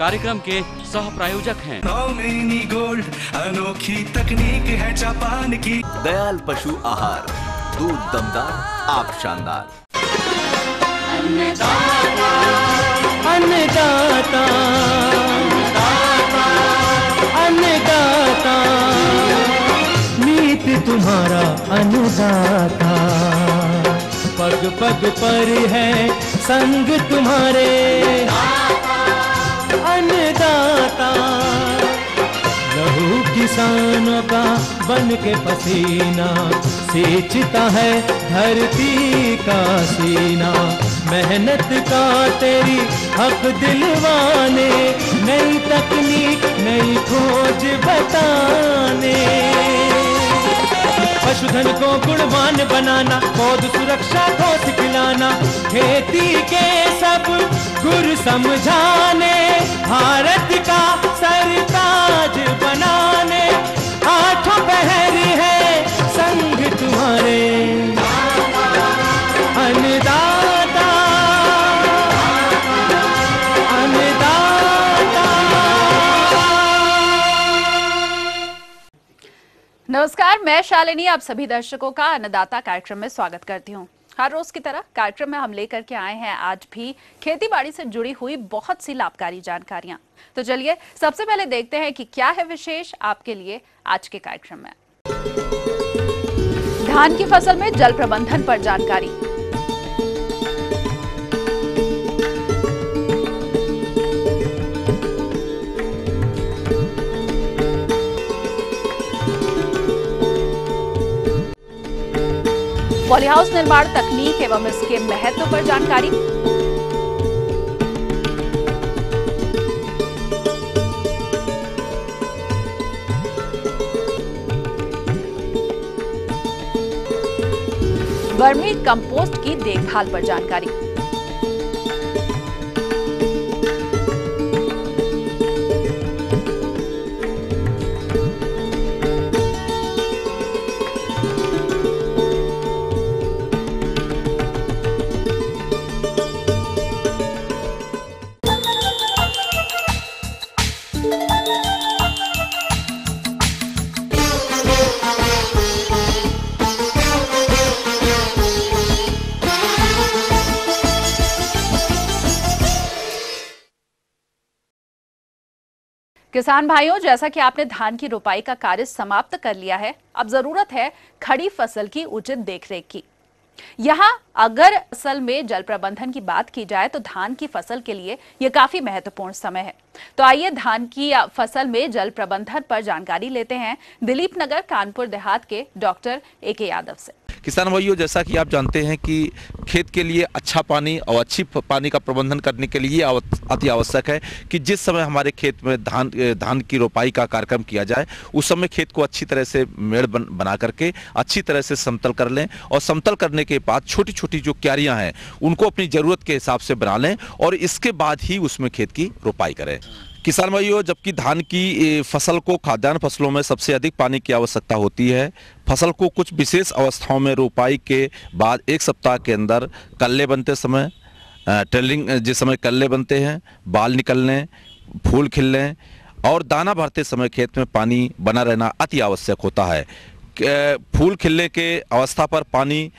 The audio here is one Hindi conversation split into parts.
कार्यक्रम के सह प्रायोजक हैं। नौमिनी गोल्ड, अनोखी तकनीक है जापान की। दयाल पशु आहार, दूध दमदार, आप शानदार। अन्नदाता, अन्नदाता, अन्नदाता, नीत तुम्हारा अन्नदाता, पग पग पर है संग तुम्हारे अन्नदाता। लहू किसानों का बन के पसीना सींचता है धरती का सीना। मेहनत का तेरी हक दिलवाने, नई तकनीक नई खोज बताने। पशुधन को गुणवान बनाना, पौध सुरक्षा को सिखलाना, खेती के सब गुर समझाने, भारत का सरताज बनाने। आठों पहर है संग तुम्हारे अन्नदाता, अन्नदाता। नमस्कार, मैं शालिनी आप सभी दर्शकों का अन्नदाता कार्यक्रम में स्वागत करती हूँ। हर रोज की तरह कार्यक्रम में हम लेकर के आए हैं आज भी खेती बाड़ी से जुड़ी हुई बहुत सी लाभकारी जानकारियां। तो चलिए सबसे पहले देखते हैं कि क्या है विशेष आपके लिए आज के कार्यक्रम में। धान की फसल में जल प्रबंधन पर जानकारी। पॉलीहाउस निर्माण तकनीक एवं इसके महत्व पर जानकारी। वर्मी कंपोस्ट की देखभाल पर जानकारी। किसान भाइयों, जैसा कि आपने धान की रोपाई का कार्य समाप्त कर लिया है, अब जरूरत है खड़ी फसल की उचित देखरेख की। यहाँ अगर फसल में जल प्रबंधन की बात की जाए तो धान की फसल के लिए यह काफी महत्वपूर्ण समय है। तो आइए धान की फसल में जल प्रबंधन पर जानकारी लेते हैं दिलीप नगर कानपुर देहात के डॉक्टर AK यादव से। किसान भाइयों, जैसा कि आप जानते हैं कि खेत के लिए अच्छा पानी और अच्छी पानी का प्रबंधन करने के लिए अति आवश्यक है कि जिस समय हमारे खेत में धान की रोपाई का कार्यक्रम किया जाए उस समय खेत को अच्छी तरह से मेड़ बना करके अच्छी तरह से समतल कर लें और समतल करने के बाद छोटी छोटी जो क्यारियां हैं उनको अपनी ज़रूरत के हिसाब से बना लें और इसके बाद ही उसमें खेत की रोपाई करें। किसान भाइयों, जबकि धान की फसल को खाद्यान्न फसलों में सबसे अधिक पानी की आवश्यकता होती है, फसल को कुछ विशेष अवस्थाओं में रोपाई के बाद 1 सप्ताह के अंदर कल्ले बनते समय, ट्रेलिंग जिस समय कल्ले बनते हैं, बाल निकलने, फूल खिलने और दाना भरते समय खेत में पानी बना रहना अति आवश्यक होता है। फूल खिलने के अवस्था पर पानी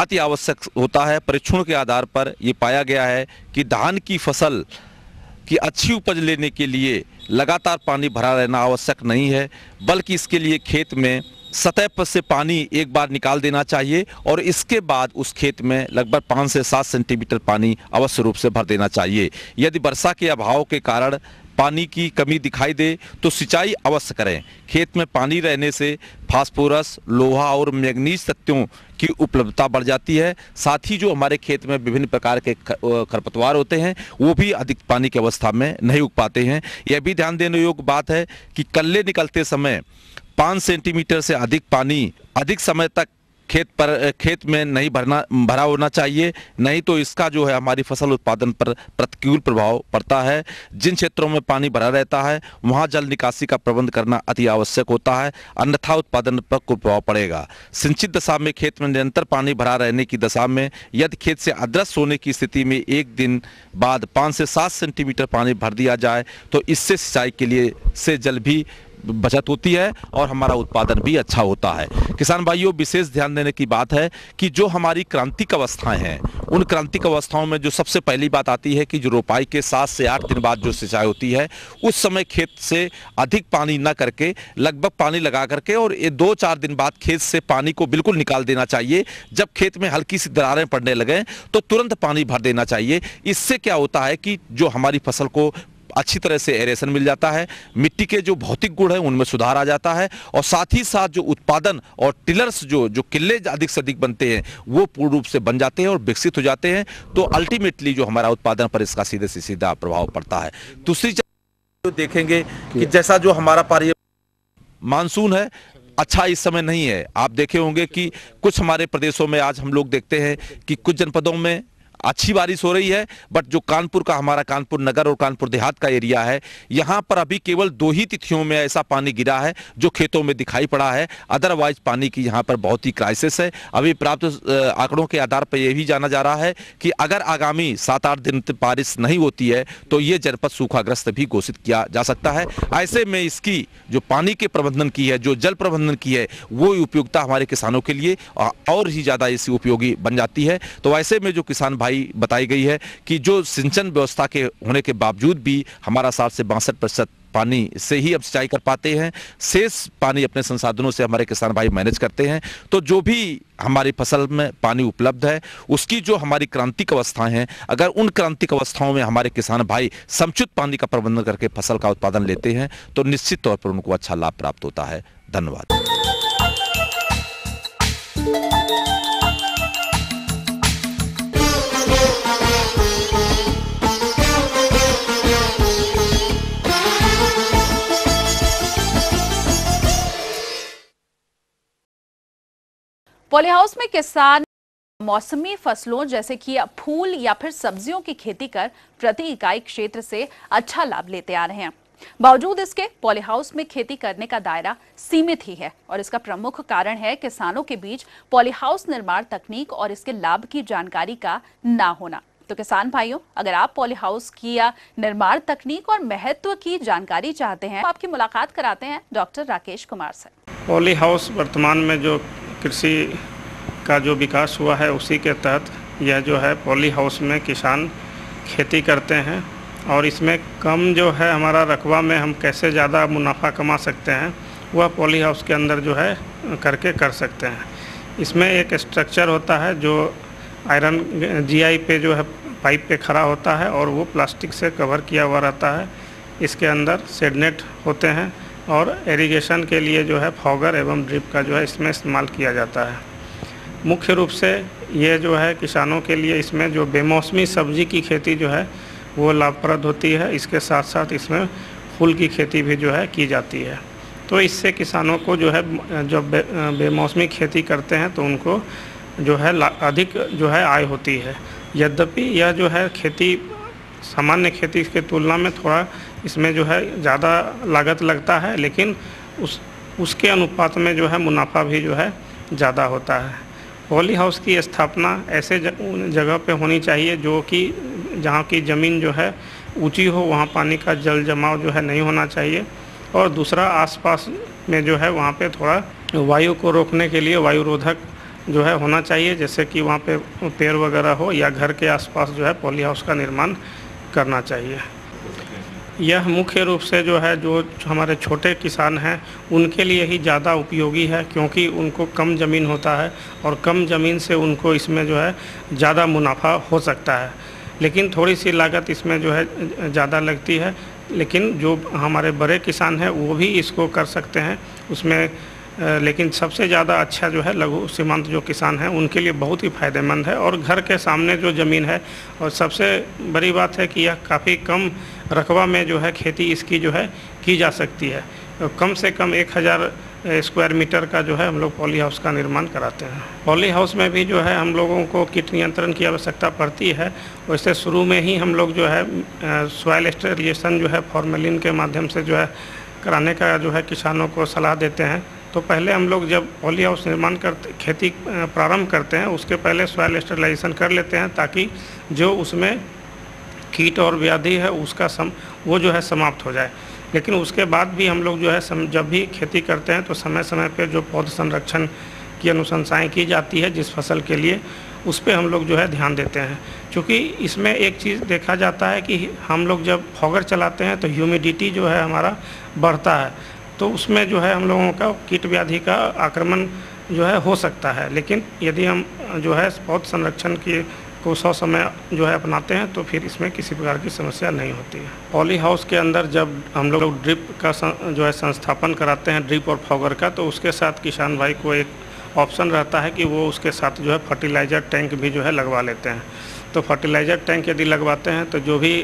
अति आवश्यक होता है। परीक्षण के आधार पर ये पाया गया है कि धान की फसल कि अच्छी उपज लेने के लिए लगातार पानी भरा रहना आवश्यक नहीं है, बल्कि इसके लिए खेत में सतह पर से पानी एक बार निकाल देना चाहिए और इसके बाद उस खेत में लगभग 5 से 7 सेंटीमीटर पानी अवश्य रूप से भर देना चाहिए। यदि वर्षा के अभाव के कारण पानी की कमी दिखाई दे तो सिंचाई अवश्य करें। खेत में पानी रहने से फास्फोरस, लोहा और मैग्नीज तत्वों की उपलब्धता बढ़ जाती है। साथ ही जो हमारे खेत में विभिन्न प्रकार के खरपतवार होते हैं वो भी अधिक पानी की अवस्था में नहीं उग पाते हैं। यह भी ध्यान देने योग्य बात है कि कल्ले निकलते समय 5 सेंटीमीटर से अधिक पानी अधिक समय तक खेत में नहीं भरा होना चाहिए, नहीं तो इसका जो है हमारी फसल उत्पादन पर प्रतिकूल प्रभाव पड़ता है। जिन क्षेत्रों में पानी भरा रहता है वहां जल निकासी का प्रबंध करना अति आवश्यक होता है, अन्यथा उत्पादन पर कुप्रभाव पड़ेगा। सिंचित दशा में खेत में निरंतर पानी भरा रहने की दशा में यदि खेत से अदृश्य होने की स्थिति में एक दिन बाद 5 से 7 सेंटीमीटर पानी भर दिया जाए तो इससे सिंचाई के लिए से जल भी बचत होती है और हमारा उत्पादन भी अच्छा होता है। किसान भाइयों, विशेष ध्यान देने की बात है कि जो हमारी क्रांतिक अवस्थाएं हैं उन क्रांतिक अवस्थाओं में जो सबसे पहली बात आती है कि जो रोपाई के 7 से 8 दिन बाद जो सिंचाई होती है उस समय खेत से अधिक पानी न करके लगभग पानी लगा करके और 2-4 दिन बाद खेत से पानी को बिल्कुल निकाल देना चाहिए। जब खेत में हल्की सी दरारें पड़ने लगे तो तुरंत पानी भर देना चाहिए। इससे क्या होता है कि जो हमारी फसल को अच्छी तरह से एरेशन मिल जाता है, मिट्टी के जो भौतिक गुण है उनमें सुधार आ जाता है और साथ ही साथ जो उत्पादन और टिलर्स जो किले अधिक से अधिक बनते हैं वो पूर्ण रूप से बन जाते हैं और विकसित हो जाते हैं। तो अल्टीमेटली जो हमारा उत्पादन पर इसका सीधे से सीधा प्रभाव पड़ता है। दूसरी जो देखेंगे कि जैसा जो हमारा मानसून है अच्छा इस समय नहीं है। आप देखे होंगे कि कुछ हमारे प्रदेशों में आज हम लोग देखते हैं कि कुछ जनपदों में अच्छी बारिश हो रही है, बट जो कानपुर का हमारा कानपुर नगर और कानपुर देहात का एरिया है यहाँ पर अभी केवल 2 ही तिथियों में ऐसा पानी गिरा है जो खेतों में दिखाई पड़ा है। अदरवाइज पानी की यहाँ पर बहुत ही क्राइसिस है। अभी प्राप्त आंकड़ों के आधार पर यह भी जाना जा रहा है कि अगर आगामी 7-8 दिन बारिश नहीं होती है तो ये जनपद सूखाग्रस्त भी घोषित किया जा सकता है। ऐसे में इसकी जो पानी के प्रबंधन की है, जो जल प्रबंधन की है, वो उपयोगिता हमारे किसानों के लिए और ही ज़्यादा इसी उपयोगी बन जाती है। तो ऐसे में जो किसान भाई बताई गई है कि जो सिंचन व्यवस्था के होने के बावजूद भी हमारा 60 से 62% पानी से ही अब सिंचाई कर पाते हैं, शेष पानी अपने संसाधनों से हमारे किसान भाई मैनेज करते हैं। तो जो भी हमारी फसल में पानी उपलब्ध है उसकी जो हमारी क्रांतिक अवस्थाएं हैं, अगर उन क्रांतिक अवस्थाओं में हमारे किसान भाई समुचित पानी का प्रबंधन करके फसल का उत्पादन लेते हैं तो निश्चित तौर पर उनको अच्छा लाभ प्राप्त होता है। धन्यवाद। पॉली हाउस में किसान मौसमी फसलों जैसे कि फूल या फिर सब्जियों की खेती कर प्रति इकाई क्षेत्र से अच्छा लाभ लेते आ रहे हैं। बावजूद इसके पॉली हाउस में खेती करने का दायरा सीमित ही है और इसका प्रमुख कारण है किसानों के बीच पॉली हाउस निर्माण तकनीक और इसके लाभ की जानकारी का ना होना। तो किसान भाइयों, अगर आप पॉली हाउस की या निर्माण तकनीक और महत्व की जानकारी चाहते हैं तो आपकी मुलाकात कराते हैं डॉक्टर राकेश कुमार से। पॉली हाउस वर्तमान में जो कृषि का जो विकास हुआ है उसी के तहत यह जो है पॉली हाउस में किसान खेती करते हैं और इसमें कम जो है हमारा रकबा में हम कैसे ज़्यादा मुनाफा कमा सकते हैं वह पॉली हाउस के अंदर जो है करके कर सकते हैं। इसमें एक स्ट्रक्चर होता है जो आयरन जीआई पे जो है पाइप पे खड़ा होता है और वो प्लास्टिक से कवर किया हुआ रहता है। इसके अंदर शेडनेट होते हैं और इरिगेशन के लिए जो है फॉगर एवं ड्रिप का जो है इसमें इस्तेमाल किया जाता है। मुख्य रूप से ये जो है किसानों के लिए इसमें जो बेमौसमी सब्जी की खेती जो है वो लाभप्रद होती है। इसके साथ साथ इसमें फूल की खेती भी जो है की जाती है। तो इससे किसानों को जो है जब बेमौसमी खेती करते हैं तो उनको जो है अधिक जो है आय होती है। यद्यपि यह जो है खेती सामान्य खेती की तुलना में थोड़ा इसमें जो है ज़्यादा लागत लगता है, लेकिन उसके अनुपात में जो है मुनाफा भी जो है ज़्यादा होता है। पॉली हाउस की स्थापना ऐसे जगह पे होनी चाहिए जो कि जहाँ की ज़मीन जो है ऊंची हो, वहाँ पानी का जल जमाव जो है नहीं होना चाहिए। और दूसरा आसपास में जो है वहाँ पे थोड़ा वायु को रोकने के लिए वायुरोधक जो है होना चाहिए, जैसे कि वहाँ पे पेड़ वगैरह हो या घर के आसपास जो है पॉली हाउस का निर्माण करना चाहिए। यह मुख्य रूप से जो है जो हमारे छोटे किसान हैं उनके लिए ही ज़्यादा उपयोगी है, क्योंकि उनको कम ज़मीन होता है और कम ज़मीन से उनको इसमें जो है ज़्यादा मुनाफा हो सकता है। लेकिन थोड़ी सी लागत इसमें जो है ज़्यादा लगती है, लेकिन जो हमारे बड़े किसान हैं वो भी इसको कर सकते हैं उसमें। लेकिन सबसे ज़्यादा अच्छा जो है लघु सीमांत जो किसान हैं उनके लिए बहुत ही फ़ायदेमंद है। और घर के सामने जो ज़मीन है, और सबसे बड़ी बात है कि यह काफ़ी कम रकबा में जो है खेती इसकी जो है की जा सकती है। कम से कम 1000 स्क्वायर मीटर का जो है हम लोग पॉली हाउस का निर्माण कराते हैं। पॉली हाउस में भी जो है हम लोगों को कीट नियंत्रण की आवश्यकता पड़ती है। वैसे शुरू में ही हम लोग जो है सॉइल स्टेरिलाइजेशन जो है फॉर्मेलिन के माध्यम से जो है कराने का जो है किसानों को सलाह देते हैं। तो पहले हम लोग जब पॉली हाउस निर्माण करते खेती प्रारंभ करते हैं उसके पहले सॉइल स्टेरिलाइजेशन कर लेते हैं, ताकि जो उसमें कीट और व्याधि है उसका वो जो है समाप्त हो जाए। लेकिन उसके बाद भी हम लोग जो है जब भी खेती करते हैं तो समय समय पे जो पौध संरक्षण की अनुशंसाएं की जाती है जिस फसल के लिए, उस पे हम लोग जो है ध्यान देते हैं। क्योंकि इसमें एक चीज़ देखा जाता है कि हम लोग जब फॉगर चलाते हैं तो ह्यूमिडिटी जो है हमारा बढ़ता है, तो उसमें जो है हम लोगों का कीट व्याधि का आक्रमण जो है हो सकता है। लेकिन यदि हम जो है पौध संरक्षण की को समय जो है अपनाते हैं तो फिर इसमें किसी प्रकार की समस्या नहीं होती है। पॉली हाउस के अंदर जब हम लोग ड्रिप का जो है संस्थापन कराते हैं, ड्रिप और फॉगर का, तो उसके साथ किसान भाई को एक ऑप्शन रहता है कि वो उसके साथ जो है फर्टिलाइज़र टैंक भी जो है लगवा लेते हैं। तो फर्टिलाइज़र टैंक यदि लगवाते हैं तो जो भी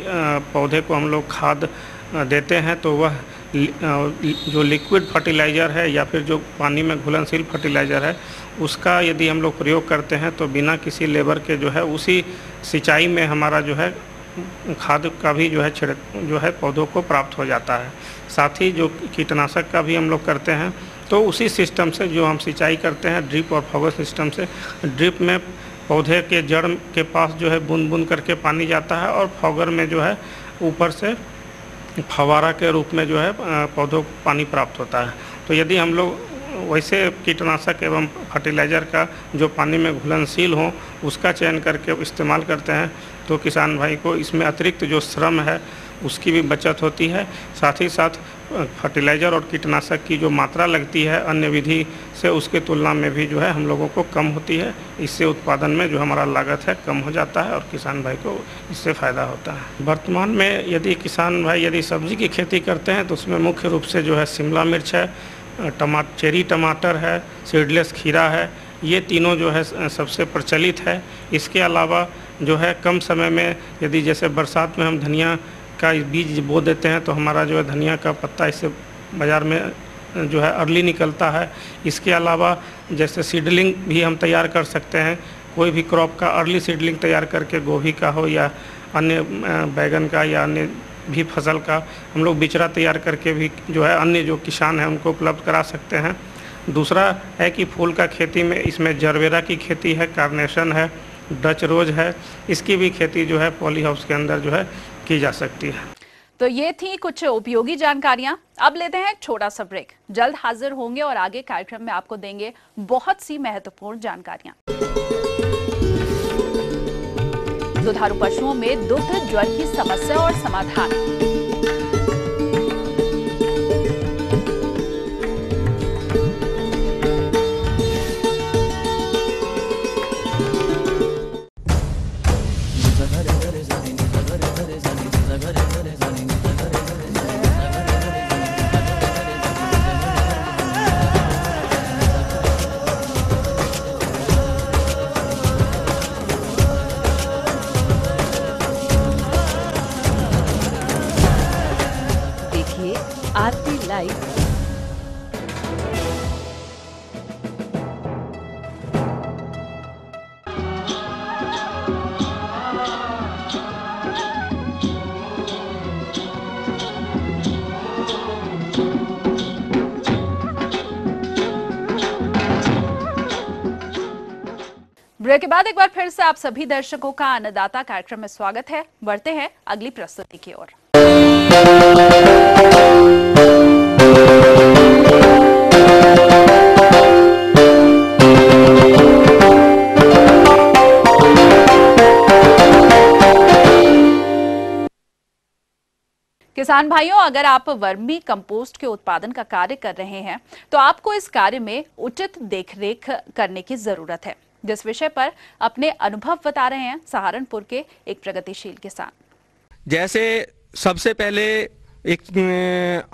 पौधे को हम लोग खाद देते हैं तो वह जो लिक्विड फर्टिलाइज़र है या फिर जो पानी में घुलनशील फर्टिलाइज़र है उसका यदि हम लोग प्रयोग करते हैं तो बिना किसी लेबर के जो है उसी सिंचाई में हमारा जो है खाद का भी जो है पौधों को प्राप्त हो जाता है। साथ ही जो कीटनाशक का भी हम लोग करते हैं तो उसी सिस्टम से जो हम सिंचाई करते हैं ड्रिप और फॉगर सिस्टम से, ड्रिप में पौधे के जड़ के पास जो है बूंद बूंद करके पानी जाता है और फॉगर में जो है ऊपर से फवारा के रूप में जो है पौधों को पानी प्राप्त होता है। तो यदि हम लोग वैसे कीटनाशक एवं फर्टिलाइज़र का जो पानी में घुलनशील हो उसका चयन करके इस्तेमाल करते हैं तो किसान भाई को इसमें अतिरिक्त जो श्रम है उसकी भी बचत होती है। साथ ही साथ फर्टिलाइज़र और कीटनाशक की जो मात्रा लगती है अन्य विधि से उसके तुलना में भी जो है हम लोगों को कम होती है। इससे उत्पादन में जो हमारा लागत है कम हो जाता है और किसान भाई को इससे फ़ायदा होता है। वर्तमान में यदि किसान भाई यदि सब्जी की खेती करते हैं तो उसमें मुख्य रूप से जो है शिमला मिर्च है, चेरी टमाटर है, सीडलेस खीरा है, ये तीनों जो है सबसे प्रचलित है। इसके अलावा जो है कम समय में यदि जैसे बरसात में हम धनिया का बीज बो देते हैं तो हमारा जो है धनिया का पत्ता इससे बाज़ार में जो है अर्ली निकलता है। इसके अलावा जैसे सीडलिंग भी हम तैयार कर सकते हैं, कोई भी क्रॉप का अर्ली सीडलिंग तैयार करके गोभी का हो या अन्य बैगन का या अन्य भी फसल का हम लोग बिचड़ा तैयार करके भी जो है अन्य जो किसान हैं उनको उपलब्ध करा सकते हैं। दूसरा है कि फूल का खेती में इसमें जरबेरा की खेती है, कार्नेशन है, डच रोज है, इसकी भी खेती जो है पॉली हाउस के अंदर जो है की जा सकती है। तो ये थी कुछ उपयोगी जानकारियां। अब लेते हैं एक छोटा सा ब्रेक, जल्द हाजिर होंगे और आगे कार्यक्रम में आपको देंगे बहुत सी महत्वपूर्ण जानकारियां। दुधारू पशुओं में दुग्ध ज्वर की समस्या और समाधान। आरती लाइव। ब्रेक के बाद एक बार फिर से आप सभी दर्शकों का अन्नदाता कार्यक्रम में स्वागत है। बढ़ते हैं अगली प्रस्तुति की ओर। किसान भाइयों, अगर आप वर्मी कंपोस्ट के उत्पादन का कार्य कर रहे हैं तो आपको इस कार्य में उचित देखरेख करने की जरूरत है, जिस विषय पर अपने अनुभव बता रहे हैं सहारनपुर के एक प्रगतिशील किसान। जैसे सबसे पहले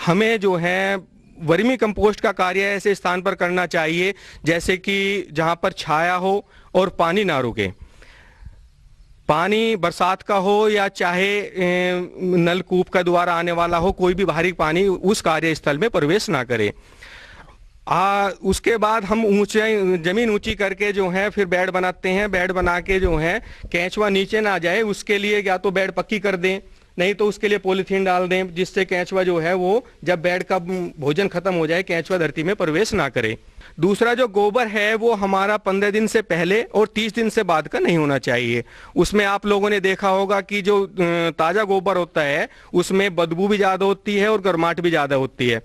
हमें जो है वर्मी कंपोस्ट का कार्य ऐसे स्थान पर करना चाहिए जैसे कि जहां पर छाया हो और पानी ना रुके। पानी बरसात का हो या चाहे नलकूप का द्वारा आने वाला हो, कोई भी बाहरी पानी उस कार्यस्थल में प्रवेश ना करे। उसके बाद हम ऊंचे जमीन ऊंची करके जो है फिर बेड बनाते हैं। बेड बना के जो है केंचुआ नीचे ना जाए उसके लिए या तो बेड पक्की कर दें, नहीं तो उसके लिए पॉलीथीन डाल दें, जिससे केंचुआ जो है वो जब बेड का भोजन खत्म हो जाए केंचुआ धरती में प्रवेश ना करे। दूसरा जो गोबर है वो हमारा 15 दिन से पहले और 30 दिन से बाद का नहीं होना चाहिए। उसमें आप लोगों ने देखा होगा कि जो ताज़ा गोबर होता है उसमें बदबू भी ज़्यादा होती है और गर्माहट भी ज़्यादा होती है।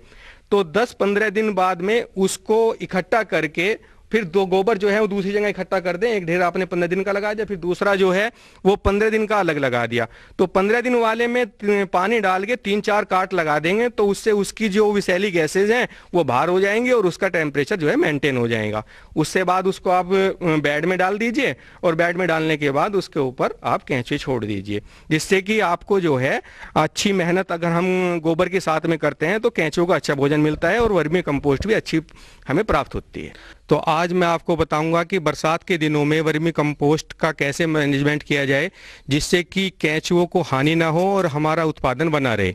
तो 10-15 दिन बाद में उसको इकट्ठा करके फिर दो गोबर जो है वो दूसरी जगह इकट्ठा कर दें। एक ढेर आपने 15 दिन का लगा दिया, फिर दूसरा जो है वो 15 दिन का अलग लगा दिया। तो 15 दिन वाले में पानी डाल के 3-4 काट लगा देंगे तो उससे उसकी जो विषैली गैसेज हैं वो बाहर हो जाएंगे और उसका टेम्परेचर जो है मेंटेन हो जाएगा। उससे बाद उसको आप बेड में डाल दीजिए और बेड में डालने के बाद उसके ऊपर आप केंचुए छोड़ दीजिए, जिससे कि आपको जो है अच्छी मेहनत अगर हम गोबर के साथ में करते हैं तो केंचुओं का अच्छा भोजन मिलता है और वर्मी कंपोस्ट भी अच्छी हमें प्राप्त होती है। तो आज मैं आपको बताऊंगा कि बरसात के दिनों में वर्मी कंपोस्ट का कैसे मैनेजमेंट किया जाए जिससे कि केंचुओं को हानि ना हो और हमारा उत्पादन बना रहे।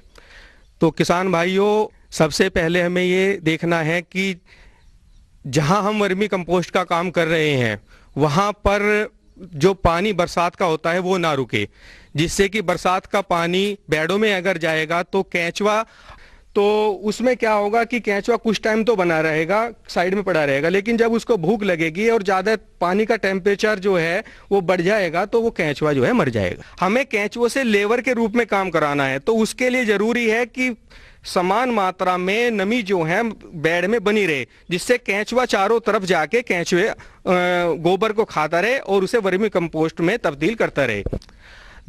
तो किसान भाइयों, सबसे पहले हमें ये देखना है कि जहां हम वर्मी कंपोस्ट का काम कर रहे हैं वहां पर जो पानी बरसात का होता है वो ना रुके, जिससे कि बरसात का पानी बेड़ों में अगर जाएगा तो केंचुआ, तो उसमें क्या होगा कि केंचुआ कुछ टाइम तो बना रहेगा, साइड में पड़ा रहेगा, लेकिन जब उसको भूख लगेगी और ज़्यादा पानी का टेम्परेचर जो है वो बढ़ जाएगा तो वो केंचुआ जो है मर जाएगा। हमें केंचुओं से लेबर के रूप में काम कराना है, तो उसके लिए ज़रूरी है कि समान मात्रा में नमी जो है बेड में बनी रहे, जिससे केंचुआ चारों तरफ जाके केंचुए गोबर को खाता रहे और उसे वर्मी कंपोस्ट में तब्दील करता रहे।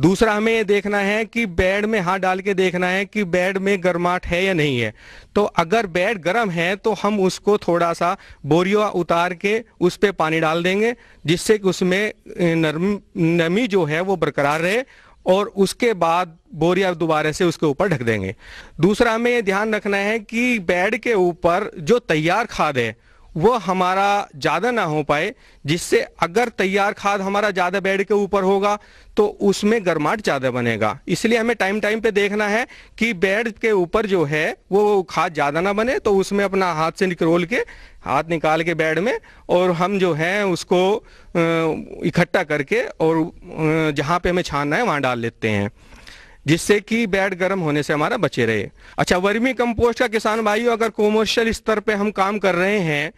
दूसरा हमें ये देखना है कि बेड में हाथ डाल के देखना है कि बेड में गर्माहट है या नहीं है। तो अगर बेड गर्म है तो हम उसको थोड़ा सा बोरिया उतार के उस पर पानी डाल देंगे, जिससे कि उसमें नमी जो है वो बरकरार रहे और उसके बाद बोरिया दोबारा से उसके ऊपर ढक देंगे। दूसरा हमें ये ध्यान रखना है कि बेड के ऊपर जो तैयार खाद है वो हमारा ज़्यादा ना हो पाए, जिससे अगर तैयार खाद हमारा ज़्यादा बेड के ऊपर होगा तो उसमें गर्माहट ज़्यादा बनेगा। इसलिए हमें टाइम टाइम पे देखना है कि बेड के ऊपर जो है वो खाद ज़्यादा ना बने, तो उसमें अपना हाथ से निकरोल के हाथ निकाल के बेड में और हम जो है उसको इकट्ठा करके और जहाँ पे हमें छानना है वहाँ डाल लेते हैं, जिससे कि बेड गर्म होने से हमारा बचे रहे। अच्छा, वर्मी कंपोस्ट का किसान भाइयों अगर कॉमर्शियल स्तर पे हम काम कर रहे हैं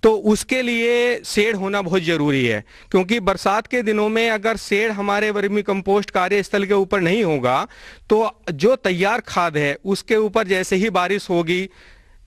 तो उसके लिए शेड होना बहुत ज़रूरी है, क्योंकि बरसात के दिनों में अगर शेड हमारे वर्मी कंपोस्ट कार्यस्थल के ऊपर नहीं होगा तो जो तैयार खाद है उसके ऊपर जैसे ही बारिश होगी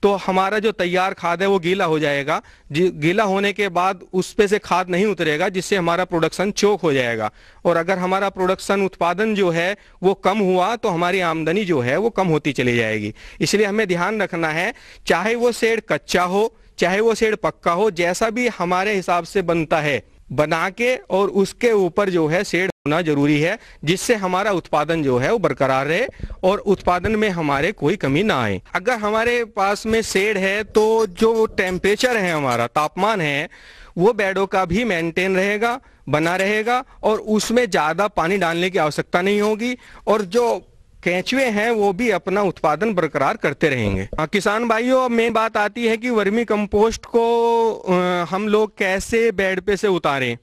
तो हमारा जो तैयार खाद है वो गीला हो जाएगा। गीला होने के बाद उस पे से खाद नहीं उतरेगा, जिससे हमारा प्रोडक्शन चोक हो जाएगा और अगर हमारा प्रोडक्शन उत्पादन जो है वो कम हुआ तो हमारी आमदनी जो है वो कम होती चली जाएगी। इसलिए हमें ध्यान रखना है, चाहे वो शेड कच्चा हो चाहे वो शेड पक्का हो, जैसा भी हमारे हिसाब से बनता है बना के और उसके ऊपर जो है शेड होना जरूरी है, जिससे हमारा उत्पादन जो है वो बरकरार रहे और उत्पादन में हमारे कोई कमी ना आए। अगर हमारे पास में शेड है तो जो टेम्परेचर है हमारा तापमान है वो बेडों का भी मेंटेन रहेगा, बना रहेगा और उसमें ज़्यादा पानी डालने की आवश्यकता नहीं होगी और जो केंचुए हैं वो भी अपना उत्पादन बरकरार करते रहेंगे। किसान भाइयों, अब मेन बात आती है कि वर्मी कंपोस्ट को हम लोग कैसे बेड पे से उतारें।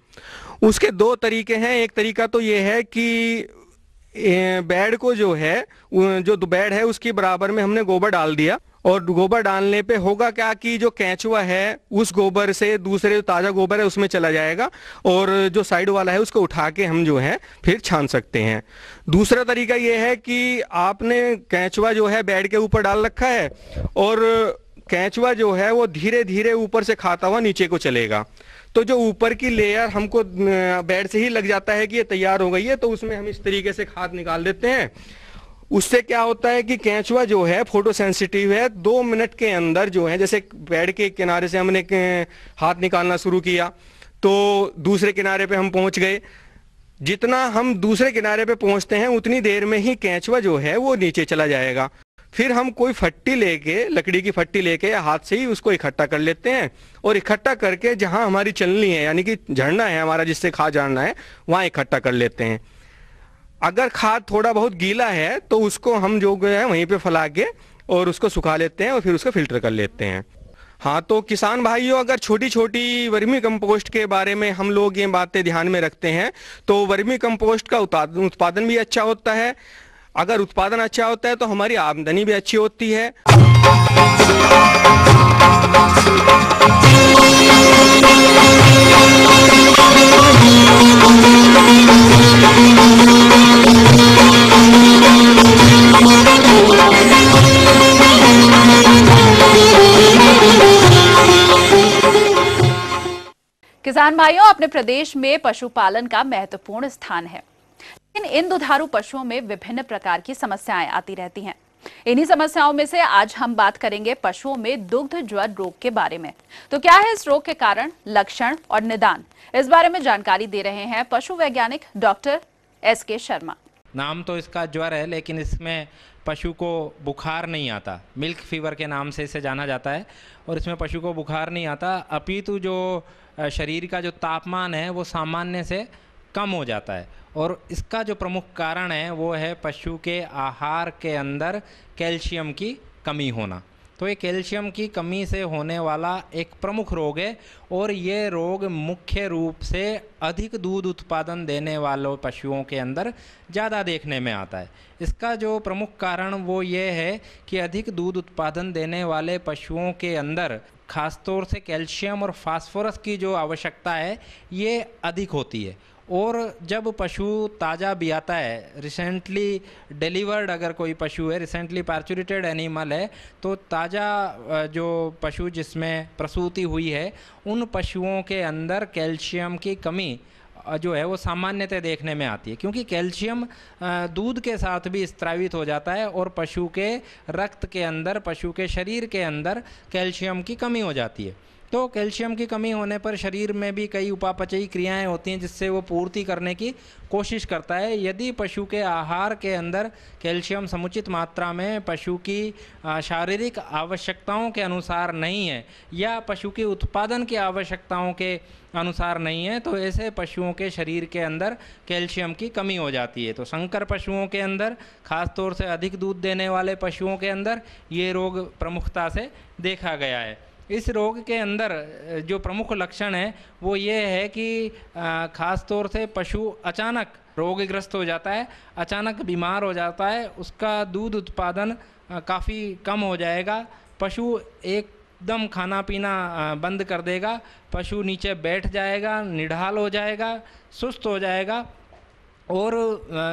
उसके दो तरीके हैं। एक तरीका तो ये है कि बेड को जो है जो बेड है उसकी बराबर में हमने गोबर डाल दिया और गोबर डालने पे होगा क्या कि जो केंचुआ है उस गोबर से दूसरे जो ताज़ा गोबर है उसमें चला जाएगा और जो साइड वाला है उसको उठा के हम जो है फिर छान सकते हैं। दूसरा तरीका ये है कि आपने केंचुआ जो है बेड के ऊपर डाल रखा है और केंचुआ जो है वो धीरे धीरे ऊपर से खाता हुआ नीचे को चलेगा, तो जो ऊपर की लेयर हमको बेड से ही लग जाता है कि ये तैयार हो गई है, तो उसमें हम इस तरीके से खाद निकाल देते हैं। उससे क्या होता है कि केंचुआ जो है फोटो सेंसिटिव है, 2 मिनट के अंदर जो है, जैसे बेड के किनारे से हमने हाथ निकालना शुरू किया तो दूसरे किनारे पे हम पहुंच गए, जितना हम दूसरे किनारे पे पहुंचते हैं उतनी देर में ही केंचुआ जो है वो नीचे चला जाएगा। फिर हम कोई फट्टी लेके, लकड़ी की फट्टी लेके या हाथ से ही उसको इकट्ठा कर लेते हैं और इकट्ठा करके जहां हमारी चलनी है यानी कि झरना है हमारा जिससे खाद झाड़ना है वहां इकट्ठा कर लेते हैं। अगर खाद थोड़ा बहुत गीला है तो उसको हम जो है वहीं पे फैला के और उसको सुखा लेते हैं और फिर उसको फिल्टर कर लेते हैं। हाँ, तो किसान भाइयों, अगर छोटी छोटी वर्मी कंपोस्ट के बारे में हम लोग ये बातें ध्यान में रखते हैं तो वर्मी कंपोस्ट का उत्पादन भी अच्छा होता है। अगर उत्पादन अच्छा होता है तो हमारी आमदनी भी अच्छी होती है। किसान भाइयों, अपने प्रदेश में पशुपालन का महत्वपूर्ण स्थान है, लेकिन इन दुधारू पशुओं में विभिन्न प्रकार की समस्याएं आती रहती हैं। इन्हीं समस्याओं में से आज हम बात करेंगे पशुओं में दुग्ध ज्वर रोग के बारे में। तो क्या है इस रोग के कारण, लक्षण और निदान, इस बारे में जानकारी दे रहे हैं पशु वैज्ञानिक डॉक्टर SK शर्मा। नाम तो इसका ज्वर है, लेकिन इसमें पशु को बुखार नहीं आता। मिल्क फीवर के नाम से इसे जाना जाता है। और इसमें पशु को बुखार नहीं आता, अपितु जो शरीर का जो तापमान है वो सामान्य से कम हो जाता है। और इसका जो प्रमुख कारण है वो है पशु के आहार के अंदर कैल्शियम की कमी होना। तो ये कैल्शियम की कमी से होने वाला एक प्रमुख रोग है, और ये रोग मुख्य रूप से अधिक दूध उत्पादन देने वालों पशुओं के अंदर ज़्यादा देखने में आता है। इसका जो प्रमुख कारण वो ये है कि अधिक दूध उत्पादन देने वाले पशुओं के अंदर खासतौर से कैल्शियम और फास्फोरस की जो आवश्यकता है ये अधिक होती है। और जब पशु ताज़ा बियाता है, रिसेंटली डिलीवर्ड अगर कोई पशु है, रिसेंटली पार्चुरेटेड एनिमल है, तो ताज़ा जो पशु जिसमें प्रसूति हुई है, उन पशुओं के अंदर कैल्शियम की कमी जो है वो सामान्यतः देखने में आती है, क्योंकि कैल्शियम दूध के साथ भी स्त्रावित हो जाता है और पशु के रक्त के अंदर, पशु के शरीर के अंदर कैल्शियम की कमी हो जाती है। तो कैल्शियम की कमी होने पर शरीर में भी कई उपापचयी क्रियाएं होती हैं जिससे वो पूर्ति करने की कोशिश करता है। यदि पशु के आहार के अंदर कैल्शियम समुचित मात्रा में पशु की शारीरिक आवश्यकताओं के अनुसार नहीं है, या पशु के उत्पादन की आवश्यकताओं के अनुसार नहीं है, तो ऐसे पशुओं के शरीर के अंदर कैल्शियम की कमी हो जाती है। तो संकर पशुओं के अंदर, खासतौर से अधिक दूध देने वाले पशुओं के अंदर ये रोग प्रमुखता से देखा गया है। इस रोग के अंदर जो प्रमुख लक्षण है वो ये है कि ख़ास तौर से पशु अचानक रोगग्रस्त हो जाता है, अचानक बीमार हो जाता है, उसका दूध उत्पादन काफ़ी कम हो जाएगा, पशु एकदम खाना पीना बंद कर देगा, पशु नीचे बैठ जाएगा, निढाल हो जाएगा, सुस्त हो जाएगा और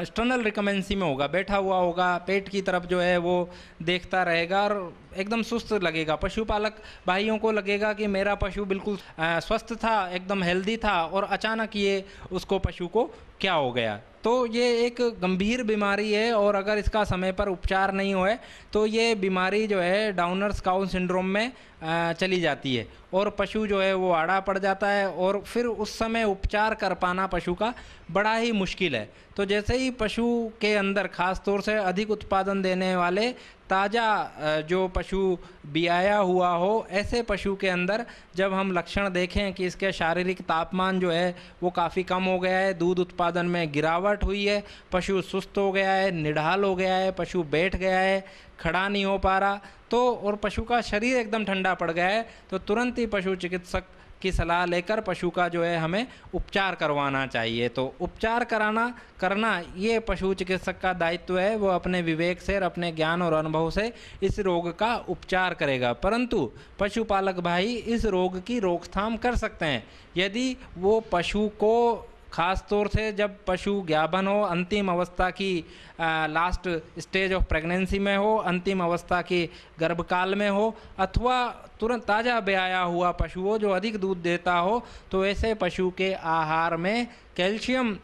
स्टर्नल रिकमेंसी में होगा, बैठा हुआ होगा, पेट की तरफ जो है वो देखता रहेगा और एकदम सुस्त लगेगा। पशुपालक भाइयों को लगेगा कि मेरा पशु बिल्कुल स्वस्थ था, एकदम हेल्दी था, और अचानक ये उसको पशु को क्या हो गया। तो ये एक गंभीर बीमारी है, और अगर इसका समय पर उपचार नहीं हुए तो ये बीमारी जो है डाउनर्स काउ सिंड्रोम में चली जाती है और पशु जो है वो आड़ा पड़ जाता है, और फिर उस समय उपचार कर पाना पशु का बड़ा ही मुश्किल है। तो जैसे ही पशु के अंदर खास तौर से अधिक उत्पादन देने वाले ताज़ा जो पशु बियाया हुआ हो, ऐसे पशु के अंदर जब हम लक्षण देखें कि इसके शारीरिक तापमान जो है वो काफ़ी कम हो गया है, दूध उत्पादन में गिरावट हुई है, पशु सुस्त हो गया है, निढाल हो गया है, पशु बैठ गया है, खड़ा नहीं हो पा रहा, तो और पशु का शरीर एकदम ठंडा पड़ गया है, तो तुरंत ही पशु चिकित्सक की सलाह लेकर पशु का जो है हमें उपचार करवाना चाहिए। तो उपचार करना ये पशु चिकित्सक का दायित्व है, वो अपने विवेक से और अपने ज्ञान और अनुभव से इस रोग का उपचार करेगा। परंतु पशुपालक भाई इस रोग की रोकथाम कर सकते हैं यदि वो पशु को खास तौर से जब पशु ज्ञापन हो, अंतिम अवस्था की लास्ट स्टेज ऑफ प्रेगनेंसी में हो, अंतिम अवस्था की गर्भकाल में हो, अथवा तुरंत ताज़ा ब्याया हुआ पशु हो जो अधिक दूध देता हो, तो ऐसे पशु के आहार में कैल्शियम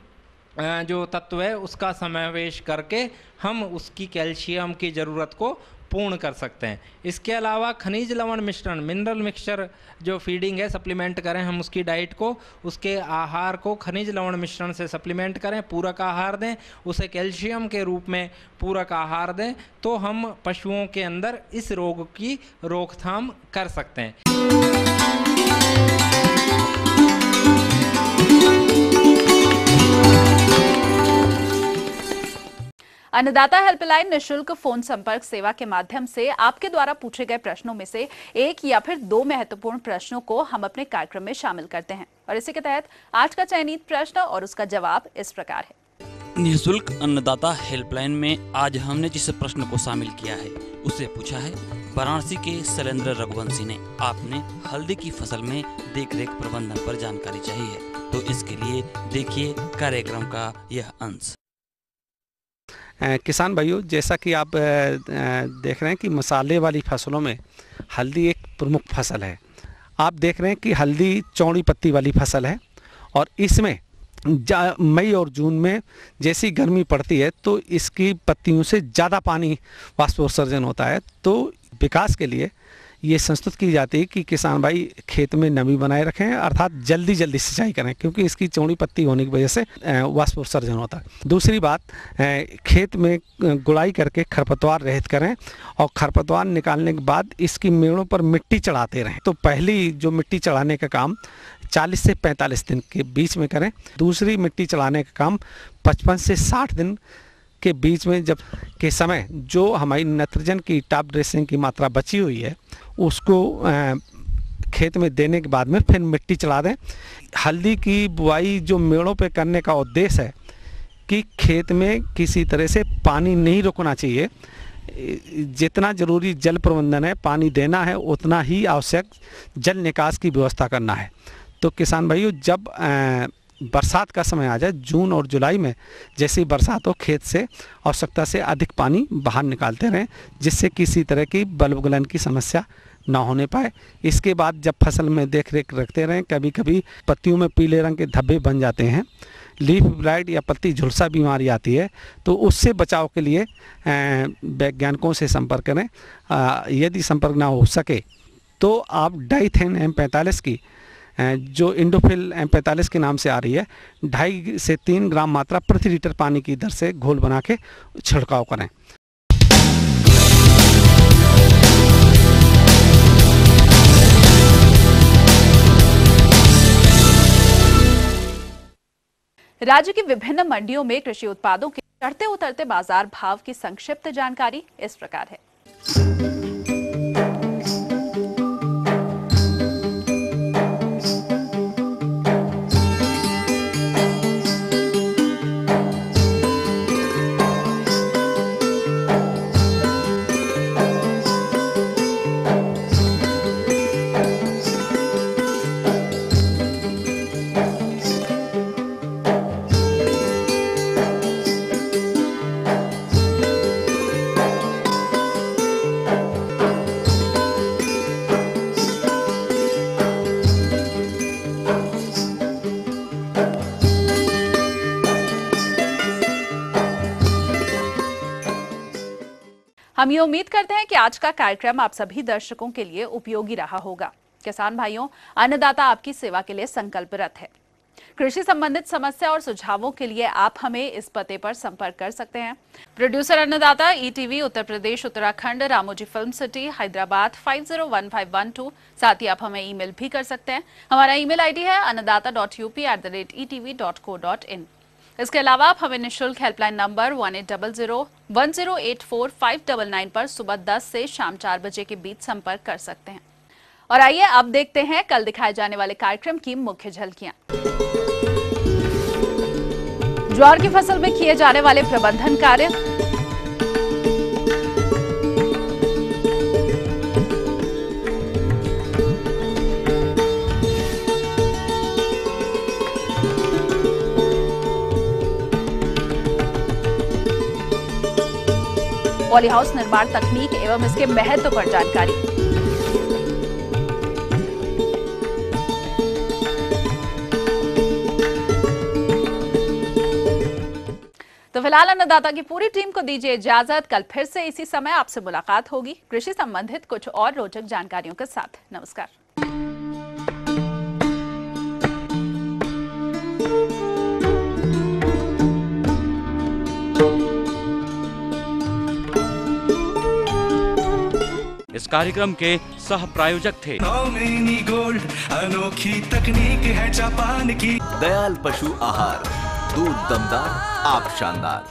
जो तत्व है उसका समावेश करके हम उसकी कैल्शियम की ज़रूरत को पूर्ण कर सकते हैं। इसके अलावा खनिज लवण मिश्रण, मिनरल मिक्सचर जो फीडिंग है, सप्लीमेंट करें हम उसकी डाइट को, उसके आहार को खनिज लवण मिश्रण से सप्लीमेंट करें, पूरक आहार दें, उसे कैल्शियम के रूप में पूरक आहार दें, तो हम पशुओं के अंदर इस रोग की रोकथाम कर सकते हैं। अन्नदाता हेल्पलाइन निःशुल्क फोन संपर्क सेवा के माध्यम से आपके द्वारा पूछे गए प्रश्नों में से एक या फिर दो महत्वपूर्ण प्रश्नों को हम अपने कार्यक्रम में शामिल करते हैं और इसी के तहत आज का चयनित प्रश्न और उसका जवाब इस प्रकार है। निःशुल्क अन्नदाता हेल्पलाइन में आज हमने जिस प्रश्न को शामिल किया है उसे पूछा है वाराणसी के शैलेंद्र रघुवंशी ने। आपने हल्दी की फसल में देखरेख प्रबंधन पर जानकारी चाहिए, तो इसके लिए देखिए कार्यक्रम का यह अंश। किसान भाइयों, जैसा कि आप देख रहे हैं कि मसाले वाली फसलों में हल्दी एक प्रमुख फसल है। आप देख रहे हैं कि हल्दी चौड़ी पत्ती वाली फसल है और इसमें मई और जून में जैसी गर्मी पड़ती है तो इसकी पत्तियों से ज़्यादा पानी वाष्पोत्सर्जन होता है। तो विकास के लिए ये संस्तुत की जाती है कि किसान भाई खेत में नमी बनाए रखें, अर्थात जल्दी सिंचाई करें, क्योंकि इसकी चौड़ी पत्ती होने की वजह से वाष्पोत्सर्जन होता है। दूसरी बात, खेत में गुड़ाई करके खरपतवार रहित करें और खरपतवार निकालने के बाद इसकी मेड़ों पर मिट्टी चढ़ाते रहें। तो पहली जो मिट्टी चढ़ाने का काम 40 से 45 दिन के बीच में करें। दूसरी मिट्टी चढ़ाने का काम 55 से 60 दिन के बीच में, जब के समय जो हमारी नाइट्रोजन की टॉप ड्रेसिंग की मात्रा बची हुई है उसको खेत में देने के बाद में फिर मिट्टी चढ़ा दें। हल्दी की बुआई जो मेड़ों पे करने का उद्देश्य है कि खेत में किसी तरह से पानी नहीं रुकना चाहिए। जितना ज़रूरी जल प्रबंधन है, पानी देना है, उतना ही आवश्यक जल निकास की व्यवस्था करना है। तो किसान भाइयों, जब बरसात का समय आ जाए, जून और जुलाई में जैसी बरसात हो, खेत से आवश्यकता से अधिक पानी बाहर निकालते रहें, जिससे किसी तरह की बल्ब गलन की समस्या ना होने पाए। इसके बाद जब फसल में देख रेख रखते रहें, कभी कभी पत्तियों में पीले रंग के धब्बे बन जाते हैं, लीफ ब्लाइट या पत्ती झुलसा बीमारी आती है, तो उससे बचाव के लिए वैज्ञानिकों से संपर्क करें। यदि संपर्क ना हो सके तो आप डाइथेन M45 की जो इंडोफिल M45 के नाम से आ रही है, 2.5 से 3 ग्राम मात्रा प्रति लीटर पानी की दर से घोल बना के छिड़काव करें। राज्य की विभिन्न मंडियों में कृषि उत्पादों के चढ़ते उतरते बाजार भाव की संक्षिप्त जानकारी इस प्रकार है। हम ये उम्मीद करते हैं कि आज का कार्यक्रम आप सभी दर्शकों के लिए उपयोगी रहा होगा। किसान भाइयों, अन्नदाता आपकी सेवा के लिए संकल्परत है। कृषि संबंधित समस्या और सुझावों के लिए आप हमें इस पते पर संपर्क कर सकते हैं। प्रोड्यूसर अन्नदाता, ETV, Uttar Pradesh, Uttarakhand, Ramoji film city, Hyderabad 501512। साथ ही आप हमें ईमेल भी कर सकते हैं। हमारा ईमेल ID है annadaata.up@etv.co.in। इसके अलावा आप हमें निःशुल्क हेल्पलाइन नंबर 1800-1084-599 पर सुबह 10 से शाम 4 बजे के बीच संपर्क कर सकते हैं। और आइए अब देखते हैं कल दिखाए जाने वाले कार्यक्रम की मुख्य झलकियां। ज्वार की फसल में किए जाने वाले प्रबंधन कार्य, पॉली हाउस निर्माण तकनीक एवं इसके महत्व पर जानकारी, तो फिलहाल अन्नदाता की पूरी टीम को दीजिए इजाजत। कल फिर से इसी समय आपसे मुलाकात होगी कृषि संबंधित कुछ और रोचक जानकारियों के साथ। नमस्कार। इस कार्यक्रम के सह प्रायोजक थे नौमेनी गोल्ड, अनोखी तकनीक है जापान की। दयाल पशु आहार, दूध दमदार, आप शानदार।